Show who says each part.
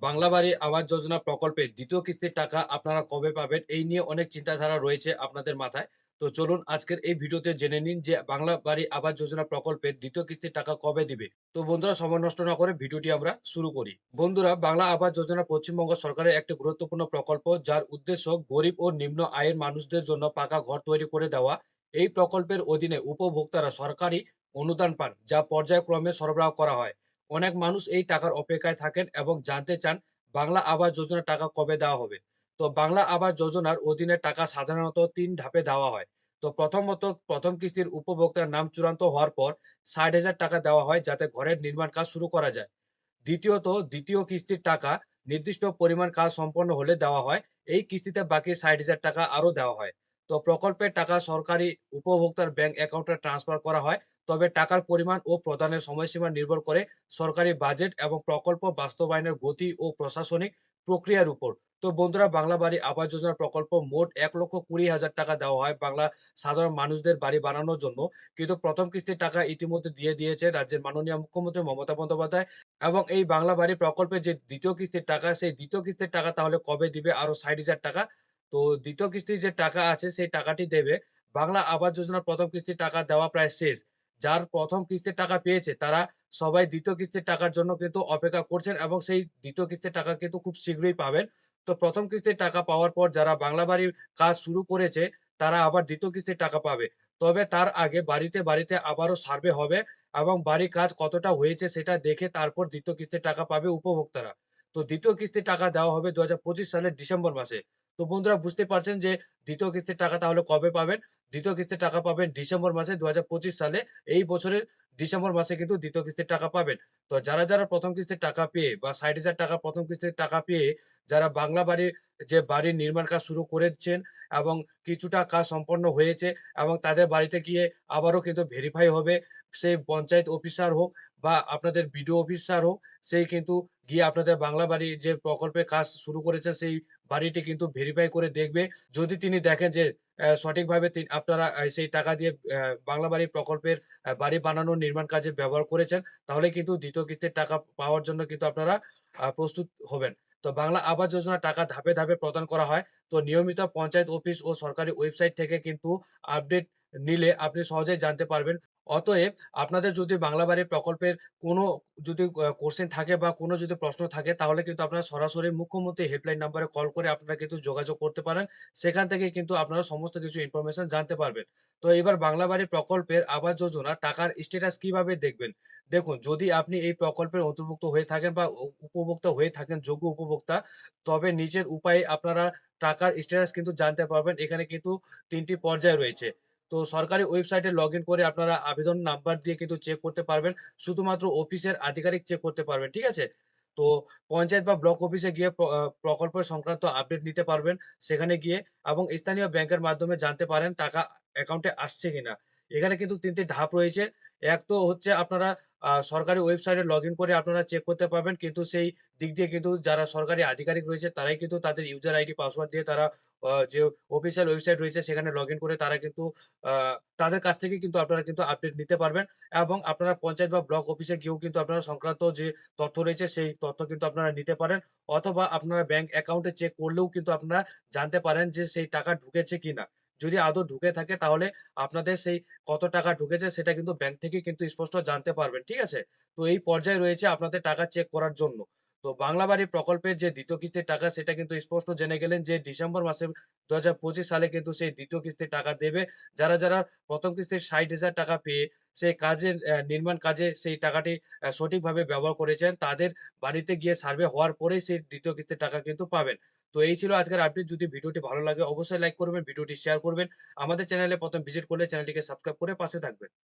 Speaker 1: বাংলা বাড়ি আবাস যোজনা প্রকল্পের দ্বিতীয় কিস্তির টাকা আপনারা কবে পাবেন? এই নিয়ে অনেক চিন্তাধারা রয়েছে আপনাদের মাথায়। তো চলুন আজকের এই ভিডিওতে জেনে নিন যে বাংলা বাড়ি আবাস যোজনা প্রকল্পের দ্বিতীয় কিস্তির টাকা কবে দিবে। তো বন্ধুরা সময় নষ্ট না করে ভিডিওটি আমরা শুরু করি। বন্ধুরা বাংলা আবাস যোজনা পশ্চিমবঙ্গ সরকারের একটি গুরুত্বপূর্ণ প্রকল্প যার উদ্দেশ্য গরিব ও নিম্ন আয়ের মানুষদের জন্য পাকা ঘর তৈরি করে দেওয়া। এই প্রকল্পের অধীনে উপভোক্তারা সরকারি অনুদান পান যা পর্যায়ক্রমে সরবরাহ করা হয়। অনেক মানুষ এই টাকার অপেক্ষায় থাকেন এবং জানতে চান বাংলা আবাস যোজনার টাকা কবে দেওয়া হবে। তো বাংলা আবাস যোজনার অধীনে টাকা সাধারণত ৩ ধাপে দেওয়া হয়। তো প্রথমত প্রথম কিস্তির উপভোক্তার নাম চূড়ান্ত হওয়ার পর ৬০,০০০ টাকা দেওয়া হয় যাতে ঘরের নির্মাণ কাজ শুরু করা যায়। দ্বিতীয়ত দ্বিতীয় কিস্তির টাকা নির্দিষ্ট পরিমাণ কাজ সম্পন্ন হলে দেওয়া হয়। এই কিস্তিতে বাকি ৬০,০০০ টাকা আরও দেওয়া হয়। তো প্রকল্পের টাকা সরকারি উপভোক্তার ব্যাংক অ্যাকাউন্টে ট্রান্সফার করা হয়। তবে টাকার পরিমাণ ও প্রদানের সময়সীমা নির্ভর করে সরকারি বাজেট এবং প্রকল্প বাস্তবায়নের গতি ও প্রশাসনিক প্রক্রিয়ার উপর। তো বন্ধুরা বাংলা বাড়ি আবাস যোজনা প্রকল্প মোট ১,২০,০০০ টাকা দেওয়া হয় বাংলা সাধারণ মানুষদের বাড়ি বানানোর জন্য। কিন্তু প্রথম কিস্তির টাকা ইতিমধ্যে দিয়ে দিয়েছে রাজ্যের মাননীয় মুখ্যমন্ত্রী মমতা বন্দ্যোপাধ্যায়। এবং এই বাংলা বাড়ি প্রকল্পের যে ২য় কিস্তির টাকা, সেই ২য় কিস্তির টাকা তাহলে কবে দিবে আরো ৬০,০০০ টাকা। তো ২য় কিস্তির যে টাকা আছে সেই টাকাটি দেবে। বাংলা আবাস যোজনার ১ম কিস্তির টাকা দেওয়া প্রায় শেষ। যার ১ম কিস্তির টাকা পেয়েছে তারা সবাই ২য় কিস্তির টাকার জন্য কিন্তু অপেক্ষা করছেন এবং সেই ২য় কিস্তির টাকা কিন্তু খুব শীঘ্রই পাবেন। তো ১ম কিস্তির টাকা পাওয়ার পর যারা বাংলা বাড়ির কাজ শুরু করেছে তারা আবার ২য় কিস্তির টাকা পাবে। তবে তার আগে বাড়িতে আবারও সার্ভে হবে এবং বাড়ির কাজ কতটা হয়েছে সেটা দেখে তারপর ২য় কিস্তির টাকা পাবে উপভোক্তারা। তো ২য় কিস্তির টাকা দেওয়া হবে ২০২৫ সালের ডিসেম্বর মাসে। তো বন্ধুরা বুঝতে পারছেন যে ২য় কিস্তির টাকা তাহলে কবে পাবেন? ২য় কিস্তির টাকা পাবেন ডিসেম্বর মাসে ২০২৫ সালে। এই বছরের ডিসেম্বর মাসে কিন্তু ২য় কিস্তির টাকা পাবেন। তো যারা ১ম কিস্তির টাকা পেয়ে বা ৬০,০০০ টাকা ১ম কিস্তির টাকা পেয়ে যারা বাংলা বাড়ির বাড়ির নির্মাণ কাজ শুরু করেছেন এবং কিছুটা কাজ সম্পন্ন হয়েছে এবং তাদের বাড়িতে গিয়ে আবারও কিন্তু ভেরিফাই হবে। সে পঞ্চায়েত অফিসার হোক বা আপনাদের বিডিও অফিসার হোক, সেই কিন্তু গিয়ে আপনাদের বাংলা বাড়ির যে প্রকল্পের কাজ শুরু করেছে সেই বাড়িটি কিন্তু ভেরিফাই করে দেখবে। যদি তিনি দেখেন যে সঠিকভাবে আপনারা সেই টাকা দিয়ে বাংলা বাড়ি প্রকল্পের বাড়ি বানানোর নির্মাণ কাজে ব্যবহার করেছেন, তাহলে কিন্তু ২য় কিস্তির টাকা পাওয়ার জন্য কিন্তু আপনারা প্রস্তুত হবেন। তো বাংলা আবাস যোজনার টাকা ধাপে প্রদান করা হয়। তো নিয়মিত পঞ্চায়েত অফিস ও সরকারি ওয়েবসাইট থেকে কিন্তু আপডেট নিলে আপনি সহজেই জানতে পারবেন। অতএব আপনাদের যদি বাংলা বাড়ি প্রকল্পের কোনো যদি কোয়েশ্চেন থাকে বা কোনো যদি প্রশ্ন থাকে তাহলে কিন্তু আপনারা সরাসরি মুখ্যমন্ত্রী হেল্পলাইন নাম্বারে কল করে আপনারা কিন্তু যোগাযোগ করতে পারেন। সেখান থেকে কিন্তু আপনারা সমস্ত কিছু ইনফরমেশন জানতে পারবেন। তো এবার বাংলা বাড়ি প্রকল্পের আবাস যোজনা টাকার স্ট্যাটাস কিভাবে দেখবেন? দেখুন যদি আপনি এই প্রকল্পের অন্তর্ভুক্ত হয়ে থাকেন বা উপভোক্তা হয়ে থাকেন, যোগ্য উপভোক্তা, তবে নিচের উপায়ে আপনারা টাকার স্ট্যাটাস কিন্তু জানতে পারবেন। এখানে কিন্তু ৩ টি পর্যায় রয়েছে। তো সরকারি ওয়েবসাইটে লগইন করে আপনারা আবেদন নাম্বার দিয়ে কিন্তু চেক করতে পারবেন। শুধুমাত্র অফিসের আধিকারিক চেক করতে পারবেন। ঠিক আছে? তো পঞ্চায়েত বা ব্লক অফিসে গিয়ে প্রকল্প সংক্রান্ত আপডেট নিতে পারবেন সেখানে গিয়ে এবং স্থানীয় ব্যাংকের মাধ্যমে জানতে পারেন টাকা অ্যাকাউন্টে আসছে কিনা। এখানে কিন্তু ৩ টি ধাপ রয়েছে। এক তো হচ্ছে আপনারা সরকারি ওয়েবসাইটে লগইন করে আপনারা চেক করতে পারবেন। কিন্তু সেই দিক দিয়ে কিন্তু যারা সরকারি আধিকারিক রয়েছে তারাই কিন্তু তাদের ইউজার আইডি পাসওয়ার্ড দিয়ে তারা যে অফিসিয়াল ওয়েবসাইট রয়েছে সেখানে লগইন করে তারা কিন্তু আ তাদের কাছ থেকে কিন্তু আপনারা কিন্তু আপডেট নিতে পারবেন এবং আপনারা পঞ্চায়েত বা ব্লক অফিসে গিয়েও কিন্তু আপনারা সংক্রান্ত যে তথ্য রয়েছে সেই তথ্য কিন্তু আপনারা নিতে পারেন। অথবা আপনারা ব্যাংক অ্যাকাউন্টে চেক করলেও কিন্তু আপনারা জানতে পারেন যে সেই টাকা ঢুকেছে কিনা। যদি আদৌ ঢুকে থাকে তাহলে আপনাদের সেই কত টাকা ঢুকেছে সেটা কিন্তু ব্যাংক থেকে কিন্তু স্পষ্ট জানতে পারবেন। ঠিক আছে? তো এই পর্যায়ে রয়েছে আপনাদের টাকা চেক করার জন্য। তো বাংলা বাড়ি প্রকল্পের যে ২য় কিস্তির টাকা সেটা কিন্তু স্পষ্ট জেনে গেলেন যে ডিসেম্বর মাসে ২০২৫ সালে কিন্তু সেই ২য় কিস্তির টাকা দেবে। যারা ১ম কিস্তির ৬০,০০০ টাকা পেয়ে সেই কাজের নির্মাণ কাজে সেই টাকাটি সঠিকভাবে ব্যবহার করেছেন, তাদের বাড়িতে গিয়ে সার্ভে হওয়ার পরেই সেই ২য় কিস্তির টাকা কিন্তু পাবেন। তো এই ছিল আজকের আপডেট। যদি ভিডিওটি ভালো লাগে অবশ্যই লাইক করবেন, ভিডিওটি শেয়ার করবেন। আমাদের চ্যানেলে ১ম ভিজিট করলে চ্যানেলটিকে সাবস্ক্রাইব করে পাশে থাকবেন।